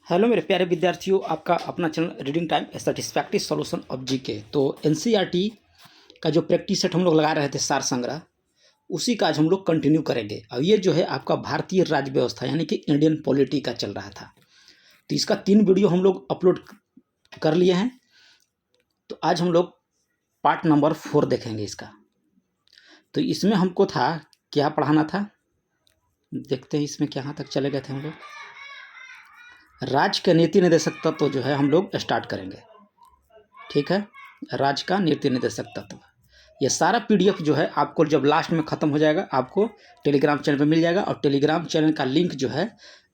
Hello मेरे प्यारे विद्यार्थियों, आपका अपना channel reading time satisfactory solution of GK. तो एनसीईआरटी का जो प्रैक्टिस सेट हम लोग लगा रहे थे सार संग्रह, उसी का आज हम लोग कंटिन्यू करेंगे। अब ये जो है आपका भारतीय राज्य व्यवस्था यानी कि इंडियन पॉलिटी का चल रहा था, तो इसका 3 वीडियो हम लोग अपलोड कर लिए हैं। तो आज हम लोग पार्ट नंबर 4 देखेंगे इसका। तो इसमें हमको था क्या पढ़ाना था, देखते हैं इसमें कहाँ तक चले गए थे हम लोग। राज्य का नीति निर्देशक तत्व जो है हम लोग स्टार्ट करेंगे, ठीक है। राज्य का नीति निर्देशक तत्व, ये सारा पीडीएफ जो है आपको जब लास्ट में ख़त्म हो जाएगा आपको टेलीग्राम चैनल पे मिल जाएगा, और टेलीग्राम चैनल का लिंक जो है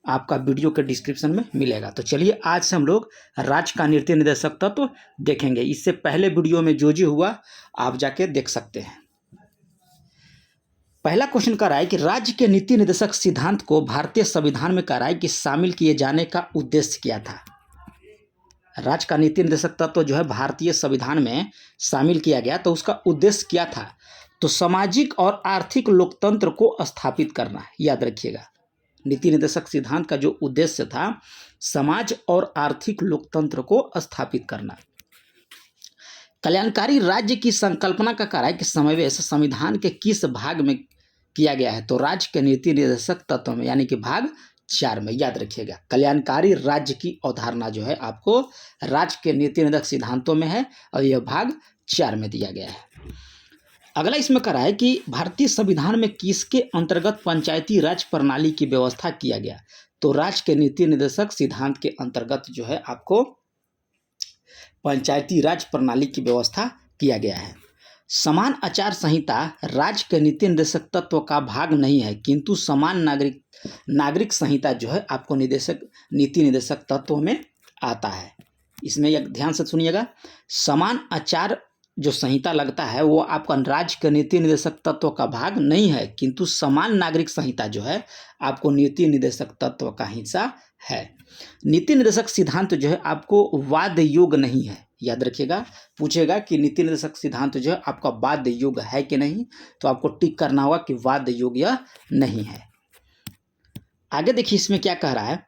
आपका वीडियो के डिस्क्रिप्शन में मिलेगा। तो चलिए आज से हम लोग राज्य का नीति निर्देशक तत्व देखेंगे। इससे पहले वीडियो में जो हुआ आप जाके देख सकते हैं। पहला क्वेश्चन कर रहा है कि राज्य के नीति निर्देशक सिद्धांत को भारतीय संविधान में कर रहा है कि शामिल किए जाने का उद्देश्य क्या था। राज्य का नीति निर्देशक तत्व जो है भारतीय संविधान में शामिल किया गया, तो उसका उद्देश्य क्या था। तो सामाजिक और आर्थिक लोकतंत्र को स्थापित करना, याद रखिएगा। नीति निर्देशक सिद्धांत का जो उद्देश्य था समाज और आर्थिक लोकतंत्र को स्थापित करना। कल्याणकारी राज्य की संकल्पना का कार्य कि समावेश संविधान के किस भाग में किया गया है। तो राज्य के नीति निर्देशक तत्व में यानी कि भाग 4 में, याद रखिएगा। कल्याणकारी राज्य की अवधारणा जो है आपको राज्य के नीति निर्देशक सिद्धांतों में है और यह भाग 4 में दिया गया है। अगला इसमें करा है कि भारतीय संविधान में किसके अंतर्गत पंचायती राज प्रणाली की व्यवस्था किया गया। तो राज्य के नीति निर्देशक सिद्धांत के अंतर्गत जो है आपको पंचायती राज प्रणाली की व्यवस्था किया गया है। समान आचार संहिता राज्य के नीति निर्देशक तत्व का भाग नहीं है, किंतु समान नागरिक संहिता जो है आपको नीति निर्देशक तत्व में आता है। इसमें एक ध्यान से सुनिएगा, समान आचार जो संहिता लगता है वो आपका राज्य के नीति निर्देशक तत्व का भाग नहीं है, किंतु समान नागरिक संहिता जो है आपको नीति निर्देशक तत्व का हिस्सा है। नीति निर्देशक सिद्धांत जो है आपको वाद योग्य नहीं है, याद रखिएगा। पूछेगा कि नीति निर्देशक सिद्धांत जो है आपका वाद योग्य है कि नहीं, तो आपको टिक करना होगा कि वाद योग्य नहीं है। आगे देखिए इसमें क्या कह रहा है।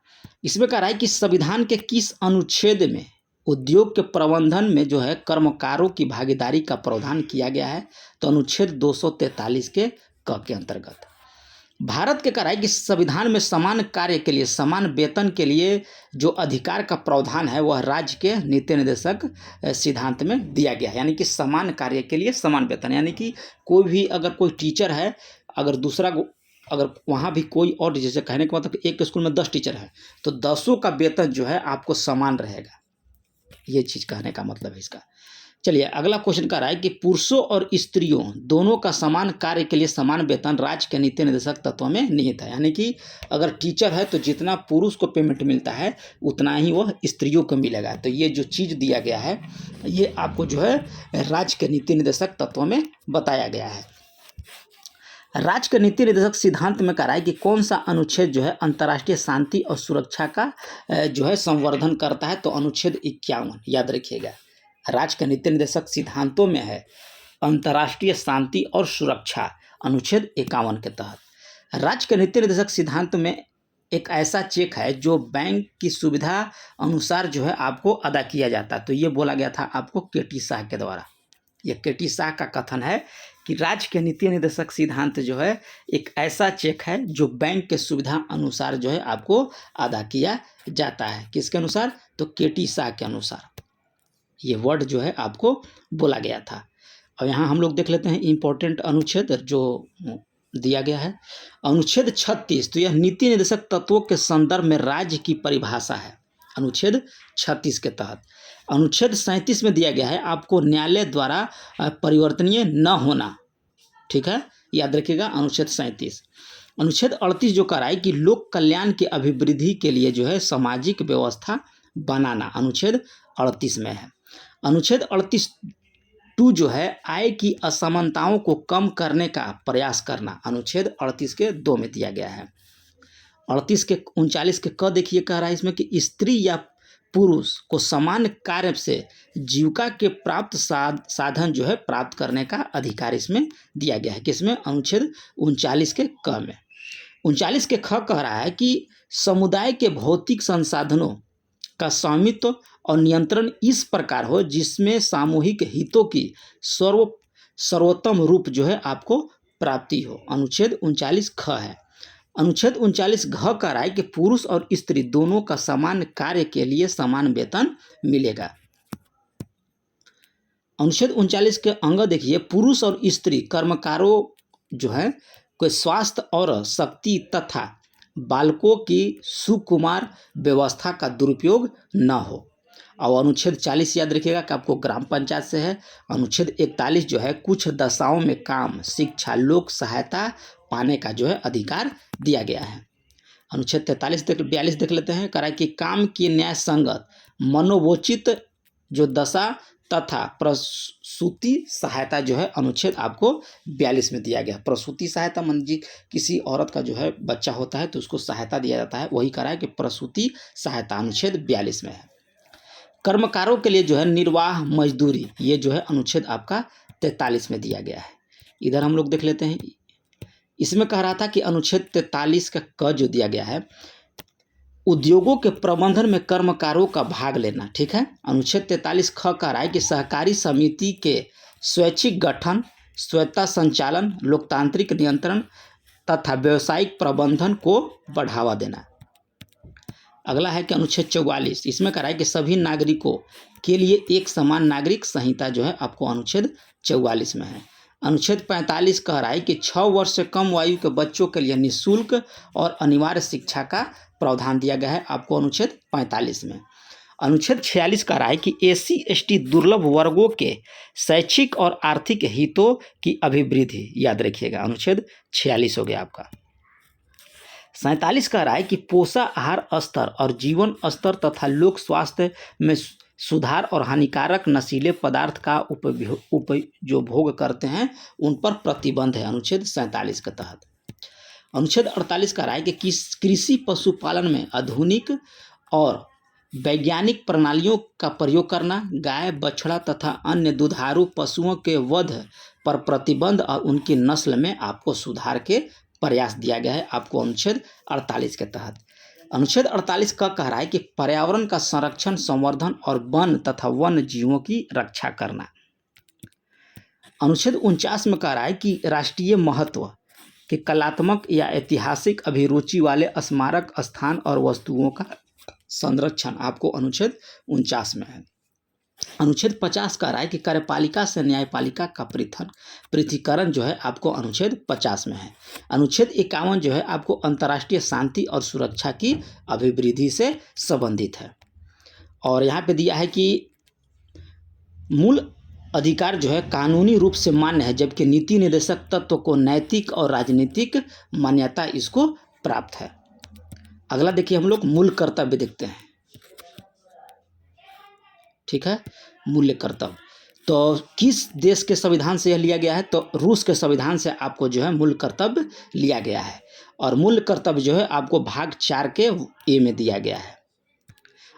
इसमें कह रहा है कि संविधान के किस अनुच्छेद में उद्योग के प्रबंधन में जो है कर्मकारों की भागीदारी का प्रावधान किया गया है। तो अनुच्छेद 243 के क के अंतर्गत भारत के कह रहा है कि संविधान में समान कार्य के लिए समान वेतन के लिए जो अधिकार का प्रावधान है वह राज्य के नीति निर्देशक सिद्धांत में दिया गया है। यानी कि समान कार्य के लिए समान वेतन, यानी कि कोई भी अगर कोई टीचर है, अगर दूसरा अगर वहाँ भी कोई और, जैसे कहने का मतलब एक स्कूल में 10 टीचर है तो 10 का वेतन जो है आपको समान रहेगा, ये चीज़ कहने का मतलब है इसका। चलिए अगला क्वेश्चन कर रहा है कि पुरुषों और स्त्रियों दोनों का समान कार्य के लिए समान वेतन राज्य के नीति निर्देशक तत्व में निहित है। यानी कि अगर टीचर है तो जितना पुरुष को पेमेंट मिलता है उतना ही वह स्त्रियों को मिलेगा। तो ये जो चीज़ दिया गया है ये आपको जो है राज्य के नीति निर्देशक तत्व में बताया गया है। राज्य के नीति निर्देशक सिद्धांत में कह रहा है कि कौन सा अनुच्छेद जो है अंतर्राष्ट्रीय शांति और सुरक्षा का जो है संवर्धन करता है। तो अनुच्छेद 51, याद रखिएगा। राज्य के नीति निर्देशक सिद्धांतों में है अंतर्राष्ट्रीय शांति और सुरक्षा, अनुच्छेद 51 के तहत। राज्य के नीति निर्देशक सिद्धांत में एक ऐसा चेक है जो बैंक की सुविधा अनुसार जो है आपको अदा किया जाता है। तो ये बोला गया था आपको केटी शाह के द्वारा। ये केटी शाह का कथन है कि राज्य के नीति निर्देशक सिद्धांत जो है एक ऐसा चेक है जो बैंक के सुविधा अनुसार जो है आपको अदा किया जाता है। किसके अनुसार? तो केटी शाह के अनुसार ये वर्ड जो है आपको बोला गया था। और यहाँ हम लोग देख लेते हैं इम्पोर्टेंट अनुच्छेद जो दिया गया है। अनुच्छेद 36, तो यह नीति निर्देशक तत्वों के संदर्भ में राज्य की परिभाषा है, अनुच्छेद 36 के तहत। अनुच्छेद 37 में दिया गया है आपको न्यायालय द्वारा परिवर्तनीय न होना, ठीक है, याद रखिएगा अनुच्छेद 37। अनुच्छेद 38 जो कह रहा है कि लोक कल्याण की अभिवृद्धि के लिए जो है सामाजिक व्यवस्था बनाना, अनुच्छेद 38 में है। अनुच्छेद 38(2) जो है आय की असमानताओं को कम करने का प्रयास करना, अनुच्छेद 38 के 2 में दिया गया है। 38 के 39 के क देखिए कह रहा है इसमें कि स्त्री या पुरुष को समान कार्य से जीविका के प्राप्त साधन जो है प्राप्त करने का अधिकार इसमें दिया गया है। किसमें? अनुच्छेद 39 के क में। 39 के ख कह रहा है कि समुदाय के भौतिक संसाधनों का स्वामित्व और नियंत्रण इस प्रकार हो जिसमें सामूहिक हितों की सर्वोत्तम रूप जो है आपको प्राप्ति हो। अनुच्छेद 39 ख है। अनुच्छेद 39 घ कह रहा है कि पुरुष और स्त्री दोनों का समान कार्य के लिए समान वेतन मिलेगा। अनुच्छेद 39 के अंग देखिए, पुरुष और स्त्री कर्मकारों जो है कोई स्वास्थ्य और शक्ति तथा बालकों की सुकुमार व्यवस्था का दुरुपयोग न हो। और अनुच्छेद 40 याद रखिएगा कि आपको ग्राम पंचायत से है। अनुच्छेद 41 जो है कुछ दशाओं में काम, शिक्षा, लोक सहायता पाने का जो है अधिकार दिया गया है। अनुच्छेद 42 देख लेते हैं। कह रहा है कि काम की न्याय संगत मनोवोचित जो दशा तथा प्रसूति सहायता जो है अनुच्छेद आपको 42 में दिया गया। प्रसूति सहायता मान लीजिए किसी औरत का जो है बच्चा होता है तो उसको सहायता दिया जाता है, वही कह रहा है कि प्रसूति सहायता अनुच्छेद 42 में है। कर्मकारों के लिए जो है निर्वाह मजदूरी, ये जो है अनुच्छेद आपका 43 में दिया गया है। इधर हम लोग देख लेते हैं। इसमें कह रहा था कि अनुच्छेद 43 का क जो दिया गया है, उद्योगों के प्रबंधन में कर्मकारों का भाग लेना। ठीक है। अनुच्छेद 43 ख कह रहा है कि सहकारी समिति के स्वैच्छिक गठन, स्वायत्ता संचालन, लोकतांत्रिक नियंत्रण तथा व्यावसायिक प्रबंधन को बढ़ावा देना। अगला है कि अनुच्छेद 44, इसमें कह रहा है कि सभी नागरिकों के लिए एक समान नागरिक संहिता जो है आपको अनुच्छेद 44 में है। अनुच्छेद 45 कह रहा है कि 6 वर्ष से कम आयु के बच्चों के लिए निःशुल्क और अनिवार्य शिक्षा का प्रावधान दिया गया है आपको अनुच्छेद 45 में। अनुच्छेद 46 कह रहा है कि एससी एसटी दुर्लभ वर्गों के शैक्षिक और आर्थिक हितों की अभिवृद्धि, याद रखिएगा अनुच्छेद 46 हो गया आपका। 47 कह रहा है कि पोषाहार स्तर और जीवन स्तर तथा लोक स्वास्थ्य में सुधार और हानिकारक नशीले पदार्थ का जो भोग करते हैं उन पर प्रतिबंध है अनुच्छेद 47 के तहत। अनुच्छेद 48 कह रहा है कि कृषि पशुपालन में आधुनिक और वैज्ञानिक प्रणालियों का प्रयोग करना, गाय, बछड़ा तथा अन्य दुधारू पशुओं के वध पर प्रतिबंध और उनकी नस्ल में आपको सुधार के प्रयास दिया गया है आपको अनुच्छेद 48 के तहत। अनुच्छेद 48 का कह रहा है कि पर्यावरण का संरक्षण, संवर्धन और वन तथा वन्य जीवों की रक्षा करना। अनुच्छेद 49 में कह रहा है कि राष्ट्रीय महत्व के कलात्मक या ऐतिहासिक अभिरुचि वाले स्मारक स्थान और वस्तुओं का संरक्षण आपको अनुच्छेद 49 में है। अनुच्छेद 50 कह रहा है कि कार्यपालिका से न्यायपालिका का पृथकीकरण जो है आपको अनुच्छेद 50 में है। अनुच्छेद 51 जो है आपको अंतर्राष्ट्रीय शांति और सुरक्षा की अभिवृद्धि से संबंधित है। और यहाँ पे दिया है कि मूल अधिकार जो है कानूनी रूप से मान्य है, जबकि नीति निर्देशक तत्व को नैतिक और राजनीतिक मान्यता इसको प्राप्त है। अगला देखिए हम लोग मूल कर्तव्य देखते हैं। ठीक है, मूल्य कर्तव्य तो किस देश के संविधान से यह लिया गया है, तो रूस के संविधान से आपको जो है मूल कर्तव्य लिया गया है। और मूल कर्तव्य जो है आपको भाग 4 के ए में दिया गया है।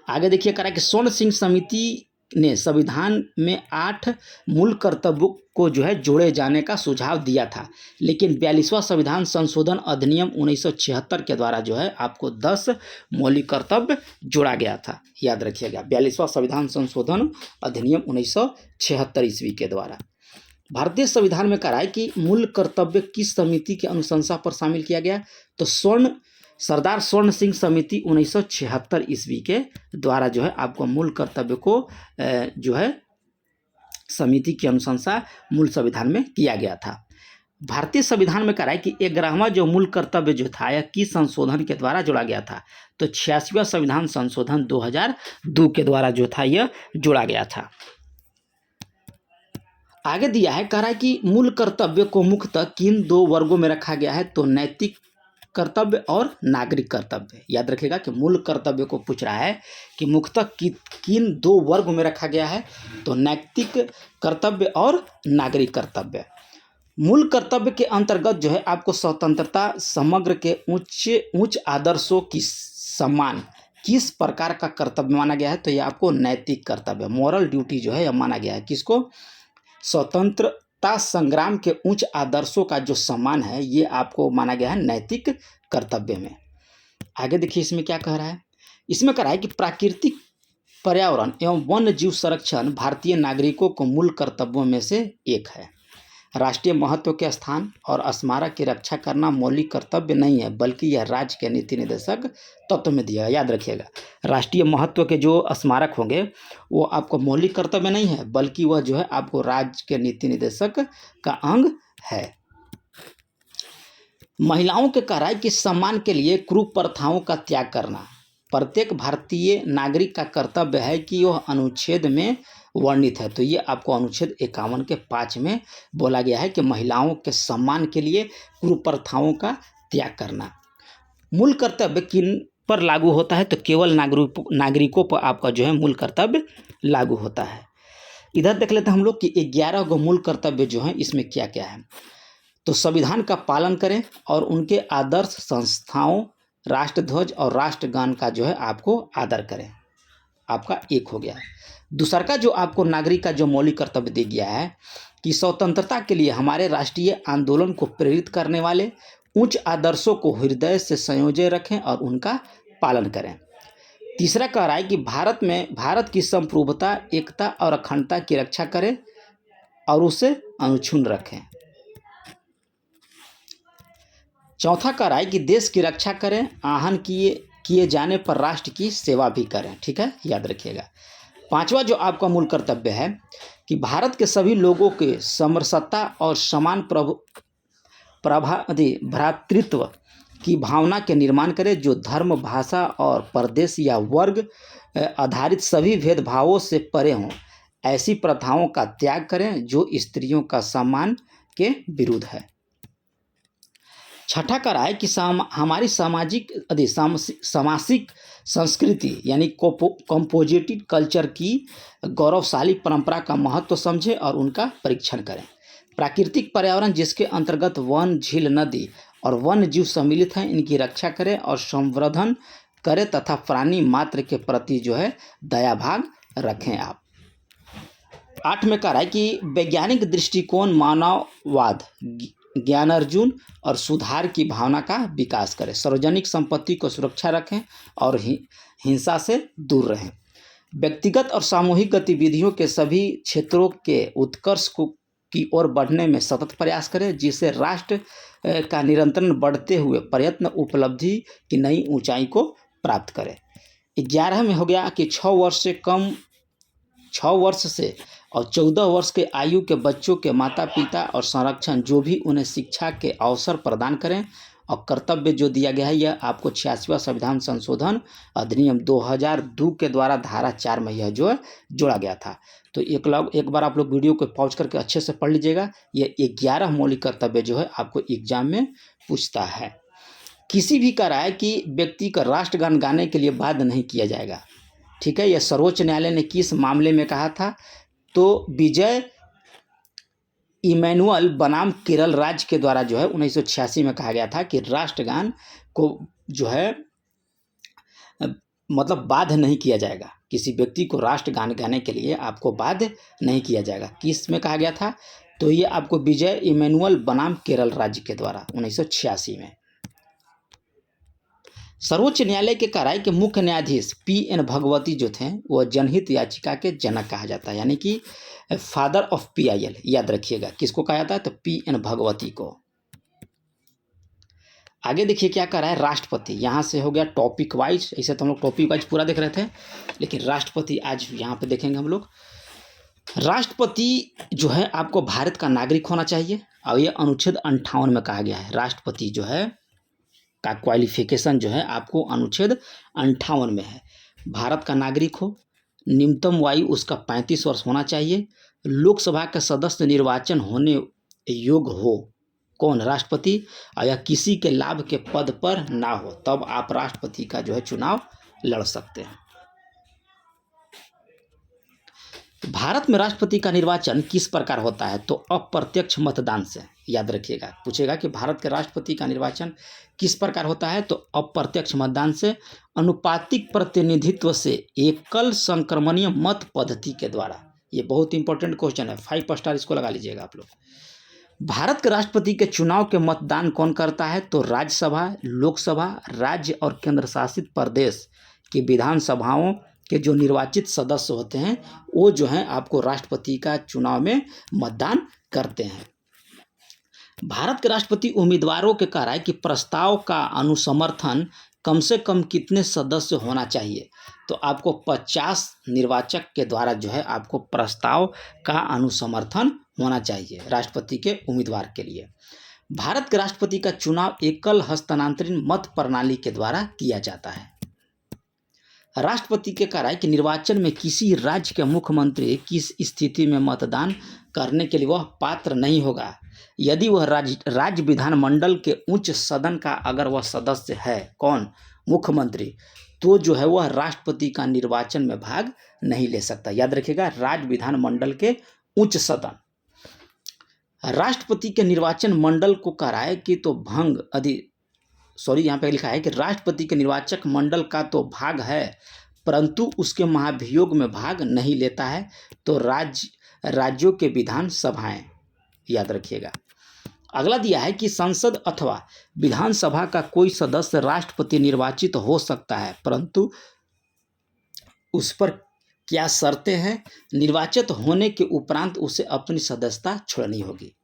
आगे देखिए कह रहा है कि स्वर्ण सिंह समिति ने संविधान में 8 मूल कर्तव्यों को जो है जोड़े जाने का सुझाव दिया था, लेकिन 42वां संविधान संशोधन अधिनियम 1976 के द्वारा जो है आपको 10 मौलिक कर्तव्य जोड़ा गया था। याद रखिएगा 42वां संविधान संशोधन अधिनियम 1976 ईस्वी के द्वारा। भारतीय संविधान में कहा है कि मूल कर्तव्य किस समिति की अनुशंसा पर शामिल किया गया, तो सरदार स्वर्ण सिंह समिति 1976 ईस्वी के द्वारा जो है आपको मूल कर्तव्य को जो है समिति की अनुशंसा मूल संविधान में किया गया था। भारतीय संविधान में कह रहा है कि 11वां जो मूल कर्तव्य जो था यह किस संशोधन के द्वारा जोड़ा गया था, तो 86वां संविधान संशोधन 2002 के द्वारा जो था यह जोड़ा गया था। आगे दिया है, कह रहा है कि मूल कर्तव्य को मुख्यतः किन 2 वर्गों में रखा गया है, तो नैतिक कर्तव्य और नागरिक कर्तव्य। याद रखिएगा कि मूल कर्तव्य को पूछ रहा है कि मुख्यतः किन 2 वर्ग में रखा गया है, तो नैतिक कर्तव्य और नागरिक कर्तव्य। मूल कर्तव्य के अंतर्गत जो है आपको स्वतंत्रता, समग्र के उच्च आदर्शों की सम्मान किस प्रकार का कर्तव्य माना गया है, तो यह आपको नैतिक कर्तव्य, मॉरल ड्यूटी जो है यह माना गया है। किसको? स्वतंत्रता संग्राम के उच्च आदर्शों का जो सम्मान है ये आपको माना गया है नैतिक कर्तव्य में। आगे देखिए इसमें क्या कह रहा है, इसमें कह रहा है कि प्राकृतिक पर्यावरण एवं वन्य जीव संरक्षण भारतीय नागरिकों को मूल कर्तव्यों में से एक है। राष्ट्रीय महत्व के स्थान और स्मारक की रक्षा करना मौलिक कर्तव्य नहीं है, बल्कि यह राज्य के नीति निर्देशक तत्व में दिया। याद रखिएगा, राष्ट्रीय महत्व के जो स्मारक होंगे वो आपको मौलिक कर्तव्य नहीं है, बल्कि वह जो है आपको राज्य के नीति निर्देशक का अंग है। महिलाओं के कराई की सम्मान के लिए कुप्रथाओं का त्याग करना प्रत्येक भारतीय नागरिक का कर्तव्य है कि वह अनुच्छेद में वर्णित है। तो ये आपको अनुच्छेद 51 के 5 में बोला गया है कि महिलाओं के सम्मान के लिए कुप्रथाओं का त्याग करना। मूल कर्तव्य किन पर लागू होता है? तो केवल नागरिकों पर आपका जो है मूल कर्तव्य लागू होता है। इधर देख लेते हैं हम लोग कि 11 गो मूल कर्तव्य जो हैं इसमें क्या क्या है। तो संविधान का पालन करें और उनके आदर्श संस्थाओं, राष्ट्रध्वज और राष्ट्रगान का जो है आपको आदर करें। आपका एक हो गया। दूसरा का जो आपको नागरिक का जो मौलिक कर्तव्य दे गया है कि स्वतंत्रता के लिए हमारे राष्ट्रीय आंदोलन को प्रेरित करने वाले उच्च आदर्शों को हृदय से संयोजे रखें और उनका पालन करें। तीसरा कह रहा है कि भारत की संप्रभुता, एकता और अखंडता की रक्षा करें और उसे अक्षुण्ण रखें। चौथा कह रहा है कि देश की रक्षा करें, आहन किए जाने पर राष्ट्र की सेवा भी करें। ठीक है, याद रखिएगा। पांचवा जो आपका मूल कर्तव्य है कि भारत के सभी लोगों के समरसता और समान भ्रातृत्व की भावना के निर्माण करें, जो धर्म, भाषा और प्रदेश या वर्ग आधारित सभी भेदभावों से परे हों। ऐसी प्रथाओं का त्याग करें जो स्त्रियों का सम्मान के विरुद्ध है। छठा कह रहा है कि हमारी सामाजिक संस्कृति यानी कंपोजिटिव कल्चर की गौरवशाली परंपरा का महत्व समझें और उनका परीक्षण करें। प्राकृतिक पर्यावरण जिसके अंतर्गत वन, झील, नदी और वन्य जीव सम्मिलित हैं, इनकी रक्षा करें और संवर्धन करें तथा प्राणी मात्र के प्रति जो है दया भाव रखें आप। 8 में कह रहा है कि वैज्ञानिक दृष्टिकोण, मानववाद, ज्ञानार्जन और सुधार की भावना का विकास करें। सार्वजनिक संपत्ति को सुरक्षा रखें और हिंसा से दूर रहें। व्यक्तिगत और सामूहिक गतिविधियों के सभी क्षेत्रों के उत्कर्ष की ओर बढ़ने में सतत प्रयास करें, जिससे राष्ट्र का निरंतर बढ़ते हुए प्रयत्न उपलब्धि की नई ऊंचाई को प्राप्त करें। 11 में हो गया कि 6 वर्ष से और 14 वर्ष के आयु के बच्चों के माता पिता और संरक्षण जो भी उन्हें शिक्षा के अवसर प्रदान करें। और कर्तव्य जो दिया गया है यह आपको 86वां संविधान संशोधन अधिनियम 2002 के द्वारा धारा 4 में यह जो है जोड़ा गया था। तो एक बार आप लोग वीडियो को पॉज करके अच्छे से पढ़ लीजिएगा। ये 11 मौलिक कर्तव्य जो है आपको एग्जाम में पूछता है। किसी भी का राय कि व्यक्ति का राष्ट्रगान गाने के लिए बाध्य नहीं किया जाएगा। ठीक है, यह सर्वोच्च न्यायालय ने किस मामले में कहा था? तो विजय इमैनुअल बनाम केरल राज्य के द्वारा जो है 1986 में कहा गया था कि राष्ट्रगान को जो है मतलब बाध्य नहीं किया जाएगा। किसी व्यक्ति को राष्ट्रगान गाने के लिए आपको बाध्य नहीं किया जाएगा। किस में कहा गया था? तो ये आपको विजय इमैनुअल बनाम केरल राज्य के द्वारा 1986 में। सर्वोच्च न्यायालय के कार्य के मुख्य न्यायाधीश P.N. भगवती जो थे वह जनहित याचिका के जनक कहा जाता है, यानी कि फादर ऑफ PIL। याद रखिएगा किसको कहा जाता है? तो P.N. भगवती को। आगे देखिए क्या कर रहा है राष्ट्रपति। यहाँ से हो गया टॉपिक वाइज, ऐसे तो हम लोग टॉपिक वाइज पूरा देख रहे थे, लेकिन राष्ट्रपति आज यहाँ पे देखेंगे हम लोग। राष्ट्रपति जो है आपको भारत का नागरिक होना चाहिए और ये अनुच्छेद 58 में कहा गया है। राष्ट्रपति जो है का क्वालिफिकेशन जो है आपको अनुच्छेद 58 में है। भारत का नागरिक हो, न्यूनतम आयु उसका 35 वर्ष होना चाहिए, लोकसभा का सदस्य निर्वाचन होने योग्य हो, कौन? राष्ट्रपति, या किसी के लाभ के पद पर ना हो, तब आप राष्ट्रपति का जो है चुनाव लड़ सकते हैं। भारत में राष्ट्रपति का निर्वाचन किस प्रकार होता है? तो अप्रत्यक्ष मतदान से। याद रखिएगा, पूछेगा कि भारत के राष्ट्रपति का निर्वाचन किस प्रकार होता है? तो अप्रत्यक्ष मतदान से, अनुपातिक प्रतिनिधित्व से, एकल संक्रमणीय मत पद्धति के द्वारा। ये बहुत इंपॉर्टेंट क्वेश्चन है, 5 स्टार इसको लगा लीजिएगा आप लोग। भारत के राष्ट्रपति के चुनाव के मतदान कौन करता है? तो राज्यसभा, लोकसभा, राज्य और केंद्र शासित प्रदेश की विधानसभाओं के जो निर्वाचित सदस्य होते हैं वो जो है आपको राष्ट्रपति का चुनाव में मतदान करते हैं। भारत के राष्ट्रपति उम्मीदवारों के कह रहा है कि प्रस्ताव का अनुसमर्थन कम से कम कितने सदस्य होना चाहिए, तो आपको 50 निर्वाचक के द्वारा जो है आपको प्रस्ताव का अनुसमर्थन होना चाहिए राष्ट्रपति के उम्मीदवार के लिए। भारत के राष्ट्रपति का चुनाव एकल हस्तांतरण मत प्रणाली के द्वारा किया जाता है। राष्ट्रपति के कह रहा है कि निर्वाचन में किसी राज्य के मुख्यमंत्री किस स्थिति में मतदान करने के लिए वह पात्र नहीं होगा यदि वह राज्य विधानमंडल के उच्च सदन का अगर वह सदस्य है, कौन, मुख्यमंत्री, तो जो है वह राष्ट्रपति का निर्वाचन में भाग नहीं ले सकता। याद रखिएगा, राज्य विधानमंडल के उच्च सदन। राष्ट्रपति के निर्वाचन मंडल को कह रहा है कि तो यहाँ पे लिखा है कि राष्ट्रपति के निर्वाचक मंडल का तो भाग है परंतु उसके महाभियोग में भाग नहीं लेता है, तो राज्यों के विधान सभाएं। याद रखिएगा। अगला दिया है कि संसद अथवा विधानसभा का कोई सदस्य राष्ट्रपति निर्वाचित हो सकता है परंतु उस पर क्या शर्तें हैं, निर्वाचित होने के उपरांत उसे अपनी सदस्यता छोड़नी होगी।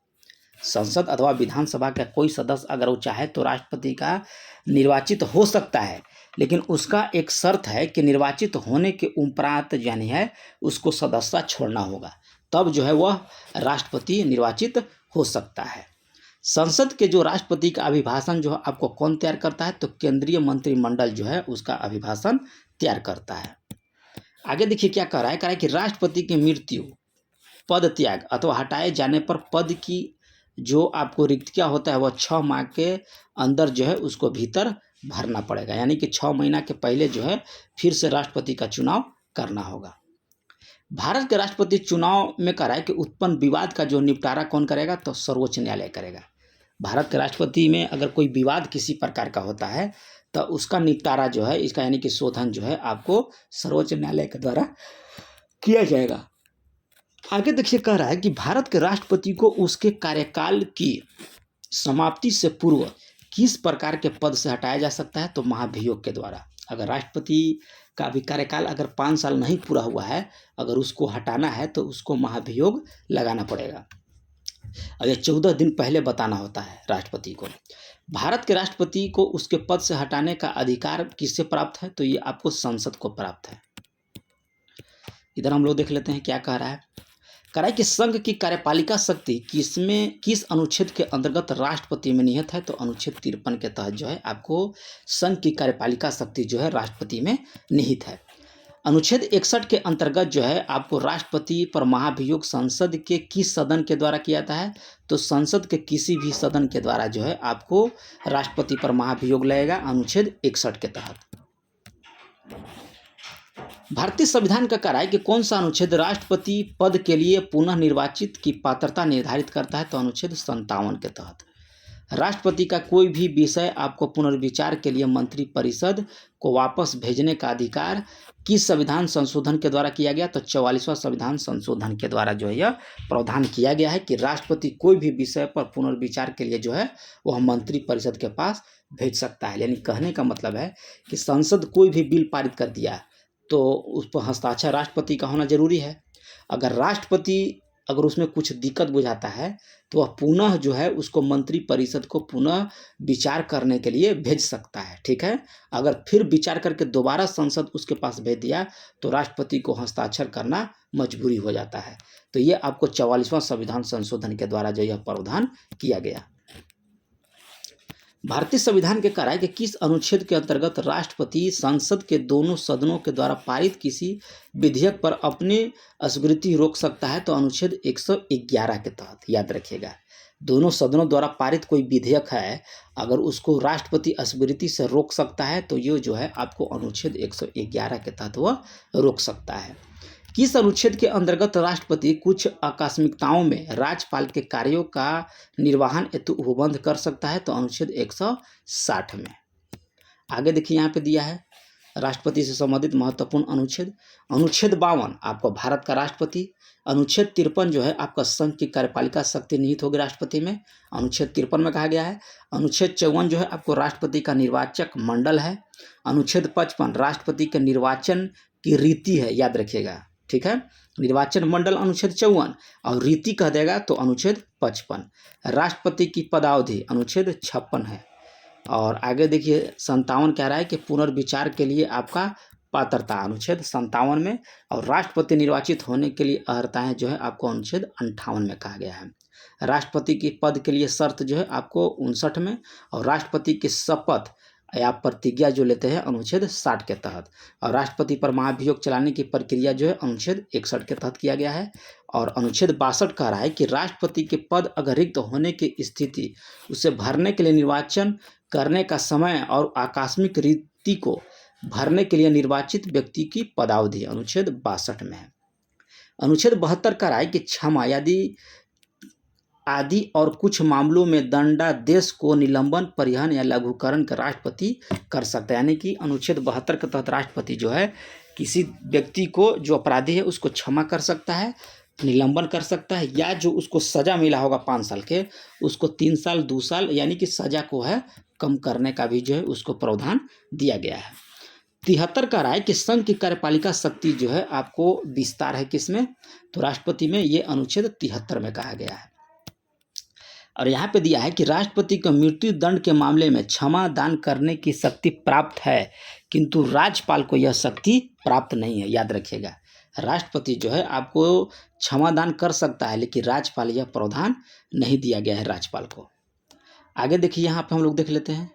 संसद अथवा विधानसभा का कोई सदस्य अगर वो चाहे तो राष्ट्रपति का निर्वाचित हो सकता है, लेकिन उसका एक शर्त है कि निर्वाचित होने के उपरांत यानी है उसको सदस्यता छोड़ना होगा, तब जो है वह राष्ट्रपति निर्वाचित हो सकता है। संसद के जो राष्ट्रपति का अभिभाषण जो है आपको कौन तैयार करता है, तो केंद्रीय मंत्रिमंडल जो है उसका अभिभाषण तैयार करता है। आगे देखिए क्या कह रहा है, कि राष्ट्रपति की मृत्यु, पद त्याग अथवा हटाए जाने पर पद की जो आपको रिक्तियाँ होता है वह 6 माह के अंदर जो है उसको भीतर भरना पड़ेगा, यानी कि 6 महीना के पहले जो है फिर से राष्ट्रपति का चुनाव करना होगा। भारत के राष्ट्रपति चुनाव में कह रहा है कि उत्पन्न विवाद का जो निपटारा कौन करेगा, तो सर्वोच्च न्यायालय करेगा। भारत के राष्ट्रपति में अगर कोई विवाद किसी प्रकार का होता है तो उसका निपटारा जो है इसका यानी कि शोधन जो है आपको सर्वोच्च न्यायालय के द्वारा किया जाएगा। आगे देखिए कह रहा है कि भारत के राष्ट्रपति को उसके कार्यकाल की समाप्ति से पूर्व किस प्रकार के पद से हटाया जा सकता है, तो महाभियोग के द्वारा। अगर राष्ट्रपति का भी कार्यकाल अगर 5 साल नहीं पूरा हुआ है, अगर उसको हटाना है तो उसको महाभियोग लगाना पड़ेगा। अब ये 14 दिन पहले बताना होता है राष्ट्रपति को। भारत के राष्ट्रपति को उसके पद से हटाने का अधिकार किससे प्राप्त है, तो ये आपको संसद को प्राप्त है। इधर हम लोग देख लेते हैं क्या कह रहा है। कह रहा है कि संघ की कार्यपालिका शक्ति किस अनुच्छेद के अंतर्गत राष्ट्रपति में निहित है, तो अनुच्छेद 53 के तहत जो है आपको संघ की कार्यपालिका शक्ति जो है राष्ट्रपति में निहित है। अनुच्छेद 61 के अंतर्गत जो है आपको राष्ट्रपति पर महाभियोग संसद के किस सदन के द्वारा किया जाता है, तो संसद के किसी भी सदन के द्वारा जो है आपको राष्ट्रपति पर महाभियोग लगेगा अनुच्छेद 61 के तहत। भारतीय संविधान का कह रहा है कि कौन सा अनुच्छेद राष्ट्रपति पद के लिए पुनः निर्वाचित की पात्रता निर्धारित करता है, तो अनुच्छेद 57 के तहत। राष्ट्रपति का कोई भी विषय आपको पुनर्विचार के लिए मंत्रिपरिषद को वापस भेजने का अधिकार किस संविधान संशोधन के द्वारा किया गया, तो 44वां संविधान संशोधन के द्वारा जो है यह प्रावधान किया गया है कि राष्ट्रपति कोई भी विषय पर पुनर्विचार के लिए जो है वह मंत्रिपरिषद के पास भेज सकता है। यानी कहने का मतलब है कि संसद कोई भी बिल पारित कर दिया तो उस पर हस्ताक्षर राष्ट्रपति का होना जरूरी है। अगर राष्ट्रपति अगर उसमें कुछ दिक्कत बुझाता है तो वह पुनः जो है उसको मंत्रिपरिषद को पुनः विचार करने के लिए भेज सकता है। ठीक है, अगर फिर विचार करके दोबारा संसद उसके पास भेज दिया तो राष्ट्रपति को हस्ताक्षर करना मजबूरी हो जाता है। तो ये आपको 44वां संविधान संशोधन के द्वारा जो यह प्रावधान किया गया। भारतीय संविधान के कह रहा है कि किस अनुच्छेद के अंतर्गत राष्ट्रपति संसद के दोनों सदनों के द्वारा पारित किसी विधेयक पर अपनी अस्वीकृति रोक सकता है, तो अनुच्छेद 111 के तहत। याद रखिएगा, दोनों सदनों द्वारा पारित कोई विधेयक है अगर उसको राष्ट्रपति अस्वीकृति से रोक सकता है तो ये जो है आपको अनुच्छेद 111 के तहत वह रोक सकता है। किस अनुच्छेद के अंतर्गत राष्ट्रपति कुछ आकस्मिकताओं में राज्यपाल के कार्यों का निर्वहन हेतु उपबंध कर सकता है, तो अनुच्छेद 160 में। आगे देखिए यहाँ पे दिया है राष्ट्रपति से संबंधित महत्वपूर्ण अनुच्छेद। अनुच्छेद 52 आपको भारत का राष्ट्रपति। अनुच्छेद 53 जो है आपका संघ की कार्यपालिका शक्ति निहित होगी राष्ट्रपति में, अनुच्छेद 53 में कहा गया है। अनुच्छेद 54 जो है आपको राष्ट्रपति का निर्वाचक मंडल है। अनुच्छेद 55 राष्ट्रपति के निर्वाचन कि रीति है, याद रखिएगा, ठीक है। निर्वाचन मंडल अनुच्छेद 54 और रीति कह देगा तो अनुच्छेद 55। राष्ट्रपति की पदावधि अनुच्छेद 56 है। और आगे देखिए 57 कह रहा है कि पुनर्विचार के लिए आपका पात्रता अनुच्छेद 57 में, और राष्ट्रपति निर्वाचित होने के लिए अर्हताएं जो है आपको अनुच्छेद 58 में कहा गया है। राष्ट्रपति के पद के लिए शर्त जो है आपको 59 में, और राष्ट्रपति की शपथ या प्रतिज्ञा जो लेते हैं अनुच्छेद 60 के तहत, और राष्ट्रपति पर महाभियोग चलाने की प्रक्रिया जो है अनुच्छेद 61 के तहत किया गया है। और अनुच्छेद 62 कह रहा है कि राष्ट्रपति के पद अगर रिक्त होने की स्थिति उसे भरने के लिए निर्वाचन करने का समय और आकस्मिक रीति को भरने के लिए निर्वाचित व्यक्ति की पदावधि अनुच्छेद 62 में है। अनुच्छेद 72 कह रहा है कि क्षमा आदि और कुछ मामलों में दंडादेश को निलंबन, परिहन या लघुकरण का राष्ट्रपति कर सकता है। यानी कि अनुच्छेद 72 के तहत राष्ट्रपति जो है किसी व्यक्ति को जो अपराधी है उसको क्षमा कर सकता है, निलंबन कर सकता है, या जो उसको सजा मिला होगा 5 साल के उसको 3 साल 2 साल यानी कि सजा को है कम करने का भी जो है उसको प्रावधान दिया गया है। 73 का राय कि संघ की कार्यपालिका शक्ति जो है आपको विस्तार है किसमें, तो राष्ट्रपति में, ये अनुच्छेद 73 में कहा गया है। और यहाँ पे दिया है कि राष्ट्रपति को मृत्यु दंड के मामले में क्षमा दान करने की शक्ति प्राप्त है, किंतु राज्यपाल को यह शक्ति प्राप्त नहीं है, याद रखिएगा। राष्ट्रपति जो है आपको क्षमा दान कर सकता है, लेकिन राज्यपाल यह प्रावधान नहीं दिया गया है राज्यपाल को। आगे देखिए यहाँ पे हम लोग देख लेते हैं,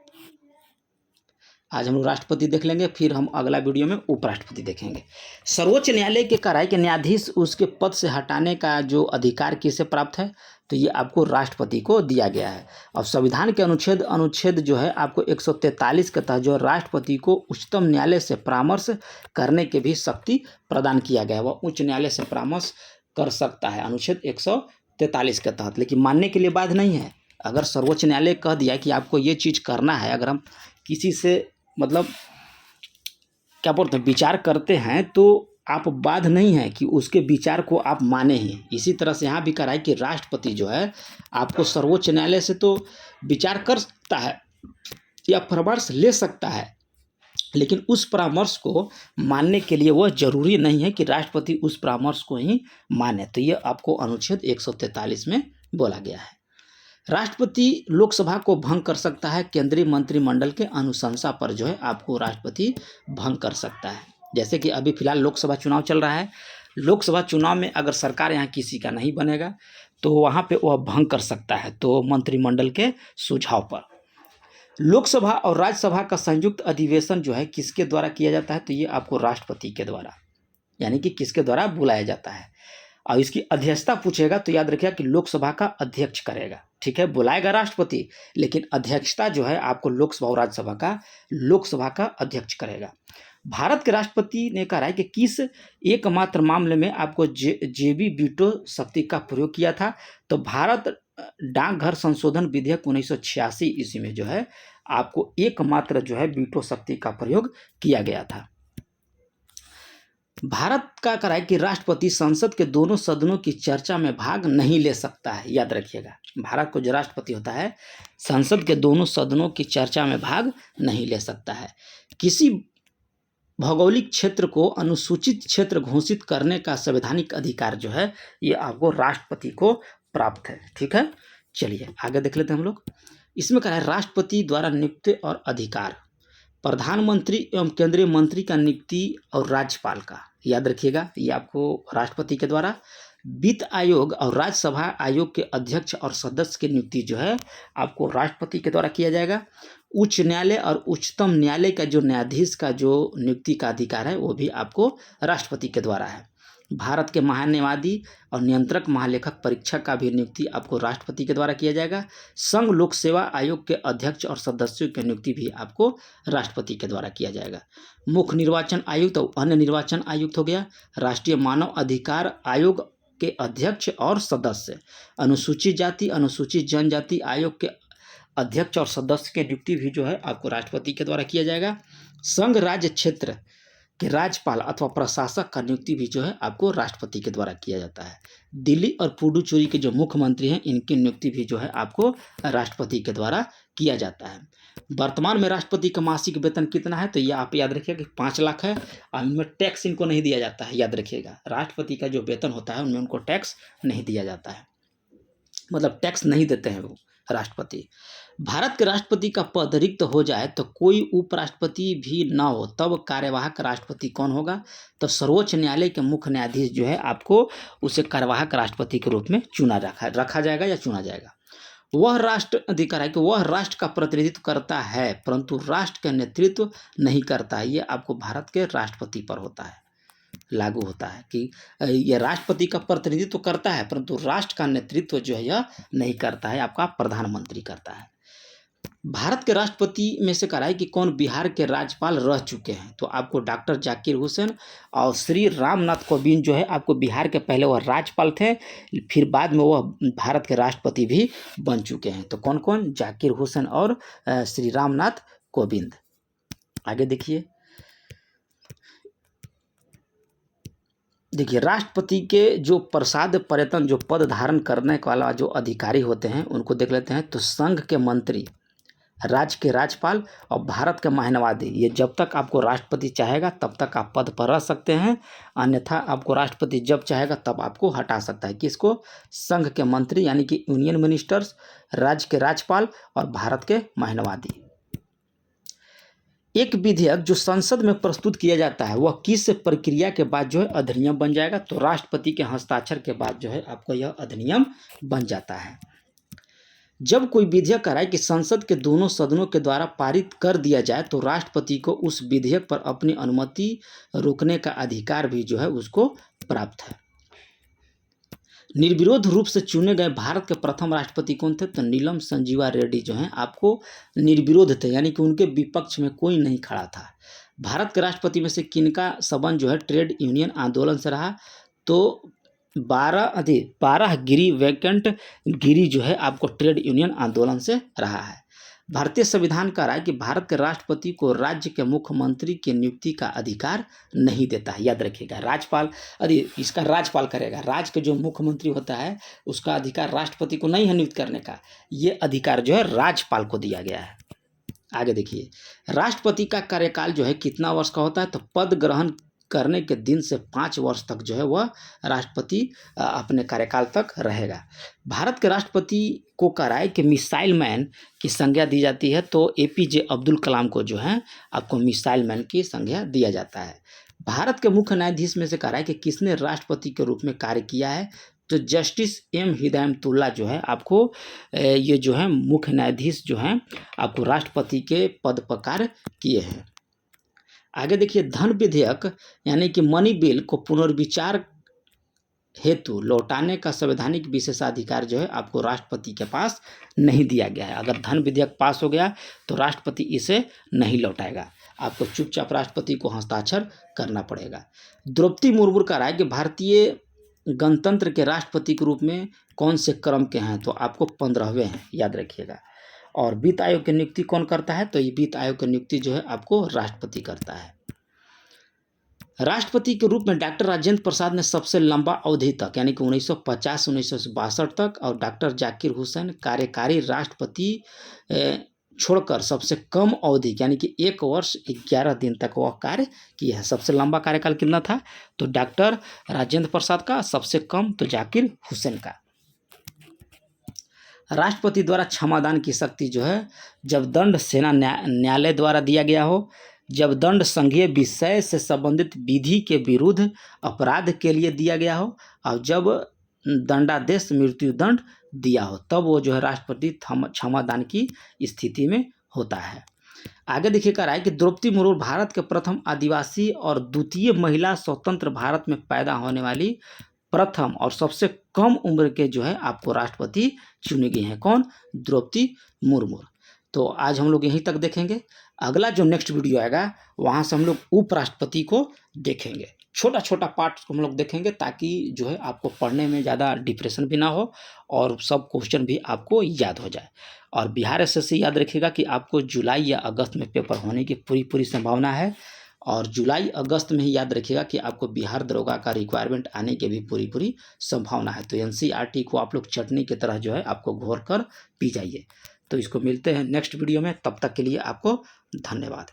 आज हम लोग राष्ट्रपति देख लेंगे, फिर हम अगला वीडियो में उपराष्ट्रपति देखेंगे। सर्वोच्च न्यायालय के कह रहा है कि न्यायाधीश उसके पद से हटाने का जो अधिकार किसे प्राप्त है, तो ये आपको राष्ट्रपति को दिया गया है। और संविधान के अनुच्छेद जो है आपको 143 के तहत जो राष्ट्रपति को उच्चतम न्यायालय से परामर्श करने की भी शक्ति प्रदान किया गया है। वह उच्च न्यायालय से परामर्श कर सकता है अनुच्छेद 143 के तहत, लेकिन मानने के लिए बाध्य नहीं है। अगर सर्वोच्च न्यायालय कह दिया कि आपको ये चीज़ करना है, अगर हम किसी से मतलब क्या बोलते हैं विचार करते हैं, तो आप बाध्य नहीं है कि उसके विचार को आप माने ही। इसी तरह से यहाँ भी कह रहा है कि राष्ट्रपति जो है आपको सर्वोच्च न्यायालय से तो विचार कर सकता है या परामर्श ले सकता है, लेकिन उस परामर्श को मानने के लिए वह जरूरी नहीं है कि राष्ट्रपति उस परामर्श को ही माने। तो ये आपको अनुच्छेद 143 में बोला गया है। राष्ट्रपति लोकसभा को भंग कर सकता है, केंद्रीय मंत्रिमंडल के अनुशंसा पर जो है आपको राष्ट्रपति भंग कर सकता है। जैसे कि अभी फिलहाल लोकसभा चुनाव चल रहा है, लोकसभा चुनाव में अगर सरकार यहाँ किसी का नहीं बनेगा तो वहाँ पे वह भंग कर सकता है, तो मंत्रिमंडल के सुझाव पर। लोकसभा और राज्यसभा का संयुक्त अधिवेशन जो है किसके द्वारा किया जाता है, तो ये आपको राष्ट्रपति के द्वारा, यानी कि किसके द्वारा बुलाया जाता है। और इसकी अध्यक्षता पूछेगा तो याद रखिएगा कि लोकसभा का अध्यक्ष करेगा, ठीक है। बुलाएगा राष्ट्रपति, लेकिन अध्यक्षता जो है आपको लोकसभा का अध्यक्ष करेगा। भारत के राष्ट्रपति ने कहा है कि किस एकमात्र मामले में आपको जेबी वीटो शक्ति का प्रयोग किया था, तो भारत डाकघर संशोधन विधेयक 1986 ईस्वी में जो है आपको एकमात्र जो है वीटो शक्ति का प्रयोग किया गया था। भारत का कह रहा है कि राष्ट्रपति संसद के दोनों सदनों की चर्चा में भाग नहीं ले सकता है, याद रखिएगा। भारत को जो राष्ट्रपति होता है संसद के दोनों सदनों की चर्चा में भाग नहीं ले सकता है। किसी भौगोलिक क्षेत्र को अनुसूचित क्षेत्र घोषित करने का संवैधानिक अधिकार जो है ये आपको राष्ट्रपति को प्राप्त है, ठीक है। चलिए आगे देख लेते हैं हम लोग। इसमें कह रहा है राष्ट्रपति द्वारा नियुक्ति और अधिकार, प्रधानमंत्री एवं केंद्रीय मंत्री का नियुक्ति और राज्यपाल का, याद रखिएगा ये आपको राष्ट्रपति के द्वारा। वित्त आयोग और राज्यसभा आयोग के अध्यक्ष और सदस्य की नियुक्ति जो है आपको राष्ट्रपति के द्वारा किया जाएगा। उच्च न्यायालय और उच्चतम न्यायालय का जो न्यायाधीश का जो नियुक्ति का अधिकार है वो भी आपको राष्ट्रपति के द्वारा है। भारत के महान्यायवादी और नियंत्रक महालेखक परीक्षक का भी नियुक्ति आपको राष्ट्रपति के द्वारा किया जाएगा। संघ लोक सेवा आयोग के अध्यक्ष और सदस्यों की नियुक्ति भी आपको राष्ट्रपति के द्वारा किया जाएगा। मुख्य निर्वाचन आयुक्त और अन्य निर्वाचन आयुक्त हो गया। राष्ट्रीय मानव अधिकार आयोग के अध्यक्ष और सदस्य, अनुसूचित जाति अनुसूचित जनजाति आयोग के अध्यक्ष और सदस्य की नियुक्ति भी जो है आपको राष्ट्रपति के द्वारा किया जाएगा। संघ राज्य क्षेत्र कि राज्यपाल अथवा प्रशासक का नियुक्ति भी जो है आपको राष्ट्रपति के द्वारा किया जाता है। दिल्ली और पुडुचेरी के जो मुख्यमंत्री हैं इनकी नियुक्ति भी जो है आपको राष्ट्रपति के द्वारा किया जाता है। वर्तमान में राष्ट्रपति का मासिक वेतन कितना है, तो ये आप याद रखिएगा कि 5 लाख है और इनमें टैक्स इनको नहीं दिया जाता है। याद रखिएगा, राष्ट्रपति का जो वेतन होता है उनमें उनको टैक्स नहीं दिया जाता है, मतलब टैक्स नहीं देते हैं वो राष्ट्रपति। भारत के राष्ट्रपति का पद रिक्त हो जाए तो कोई उपराष्ट्रपति भी ना हो तब कार्यवाहक राष्ट्रपति कौन होगा, तो सर्वोच्च न्यायालय के मुख्य न्यायाधीश जो है आपको उसे कार्यवाहक राष्ट्रपति के रूप में रखा जाएगा या चुना जाएगा। वह राष्ट्र अधिकार है कि वह राष्ट्र का प्रतिनिधित्व करता है परंतु राष्ट्र का नेतृत्व नहीं करता है। ये आपको भारत के राष्ट्रपति पर होता है, लागू होता है कि यह राष्ट्रपति का प्रतिनिधित्व करता है परंतु राष्ट्र का नेतृत्व जो है यह नहीं करता है, आपका प्रधानमंत्री करता है। भारत के राष्ट्रपति में से कहा है कि कौन बिहार के राज्यपाल रह चुके हैं, तो आपको डॉक्टर जाकिर हुसैन और श्री रामनाथ कोविंद जो है आपको बिहार के पहले वह राज्यपाल थे, फिर बाद में वह भारत के राष्ट्रपति भी बन चुके हैं। तो कौन कौन, जाकिर हुसैन और श्री रामनाथ कोविंद। आगे देखिए, राष्ट्रपति के जो प्रसाद पर्यटन जो पद धारण करने वाला जो अधिकारी होते हैं उनको देख लेते हैं। तो संघ के मंत्री, राज्य के राज्यपाल और भारत के महानवादी, ये जब तक आपको राष्ट्रपति चाहेगा तब तक आप पद पर रह सकते हैं, अन्यथा आपको राष्ट्रपति जब चाहेगा तब आपको हटा सकता है। किसको, संघ के मंत्री यानी कि यूनियन मिनिस्टर्स, राज्य के राज्यपाल और भारत के महानवादी। एक विधेयक जो संसद में प्रस्तुत किया जाता है वह किस प्रक्रिया के बाद जो है अधिनियम बन जाएगा, तो राष्ट्रपति के हस्ताक्षर के बाद जो है आपको यह अधिनियम बन जाता है। जब कोई विधेयक कराए कि संसद के दोनों सदनों के द्वारा पारित कर दिया जाए तो राष्ट्रपति को उस विधेयक पर अपनी अनुमति रोकने का अधिकार भी जो है उसको प्राप्त है। निर्विरोध रूप से चुने गए भारत के प्रथम राष्ट्रपति कौन थे, तो नीलम संजीवा रेड्डी जो हैं आपको निर्विरोध थे, यानी कि उनके विपक्ष में कोई नहीं खड़ा था। भारत के राष्ट्रपति में से किनका संबंध जो है ट्रेड यूनियन आंदोलन से रहा, तो 12 गिरी वैकेंट गिरी जो है आपको ट्रेड यूनियन आंदोलन से रहा है। भारतीय संविधान कह रहा है कि भारत के राष्ट्रपति को राज्य के मुख्यमंत्री की नियुक्ति का अधिकार नहीं देता है। याद रखिएगा, राज्यपाल इसका राज्यपाल करेगा, राज्य के जो मुख्यमंत्री होता है उसका अधिकार राष्ट्रपति को नहीं है नियुक्त करने का, ये अधिकार जो है राज्यपाल को दिया गया है। आगे देखिए, राष्ट्रपति का कार्यकाल जो है कितना वर्ष का होता है, तो पद ग्रहण करने के दिन से 5 वर्ष तक जो है वह राष्ट्रपति अपने कार्यकाल तक रहेगा। भारत के राष्ट्रपति को कराए कि मिसाइल मैन की संज्ञा दी जाती है, तो एपीजे अब्दुल कलाम को जो है आपको मिसाइल मैन की संज्ञा दिया जाता है। भारत के मुख्य न्यायाधीश में से कराए कि किसने राष्ट्रपति के रूप में कार्य किया है, तो जस्टिस एम हिदायतुल्लाह जो है आपको ये जो है मुख्य न्यायाधीश जो हैं आपको राष्ट्रपति के पद पर कार्य किए हैं। आगे देखिए, धन विधेयक यानी कि मनी बिल को पुनर्विचार हेतु लौटाने का संवैधानिक विशेषाधिकार जो है आपको राष्ट्रपति के पास नहीं दिया गया है। अगर धन विधेयक पास हो गया तो राष्ट्रपति इसे नहीं लौटाएगा, आपको चुपचाप राष्ट्रपति को हस्ताक्षर करना पड़ेगा। द्रौपदी मुर्मू का राय कि भारतीय गणतंत्र के राष्ट्रपति के रूप में कौन से क्रम के हैं, तो आपको 15वें हैं, याद रखिएगा। और वित्त आयोग की नियुक्ति कौन करता है, तो ये वित्त आयोग की नियुक्ति जो है आपको राष्ट्रपति करता है। राष्ट्रपति के रूप में डॉक्टर राजेंद्र प्रसाद ने सबसे लंबा अवधि तक यानी कि 1950-1962 तक, और डॉक्टर जाकिर हुसैन कार्यकारी राष्ट्रपति छोड़कर सबसे कम अवधि यानी कि 1 वर्ष 11 दिन तक वह कार्य किया है। सबसे लंबा कार्यकाल कितना था, तो डॉक्टर राजेंद्र प्रसाद का, सबसे कम तो जाकिर हुसैन का। राष्ट्रपति द्वारा क्षमादान की शक्ति जो है जब दंड सेना न्यायालय द्वारा दिया गया हो, जब दंड संघीय विषय से संबंधित विधि के विरुद्ध अपराध के लिए दिया गया हो, और जब दंडादेश मृत्यु दंड दिया हो, तब वो जो है राष्ट्रपति क्षमादान की स्थिति में होता है। आगे देखिए कह रहा है कि द्रौपदी मुर्मू भारत के प्रथम आदिवासी और द्वितीय महिला स्वतंत्र भारत में पैदा होने वाली प्रथम और सबसे कम उम्र के जो है आपको राष्ट्रपति चुने गए हैं। कौन, द्रौपदी मुर्मू। तो आज हम लोग यहीं तक देखेंगे। अगला जो नेक्स्ट वीडियो आएगा वहाँ से हम लोग उपराष्ट्रपति को देखेंगे। छोटा छोटा पार्ट को हम लोग देखेंगे ताकि जो है आपको पढ़ने में ज़्यादा डिप्रेशन भी ना हो और सब क्वेश्चन भी आपको याद हो जाए। और बिहार एसएससी याद रखिएगा कि आपको जुलाई या अगस्त में पेपर होने की पूरी संभावना है। और जुलाई अगस्त में ही याद रखिएगा कि आपको बिहार दरोगा का रिक्वायरमेंट आने की भी पूरी संभावना है। तो एनसीईआरटी को आप लोग चटनी की तरह जो है आपको घोर कर पी जाइए। तो इसको मिलते हैं नेक्स्ट वीडियो में, तब तक के लिए आपको धन्यवाद।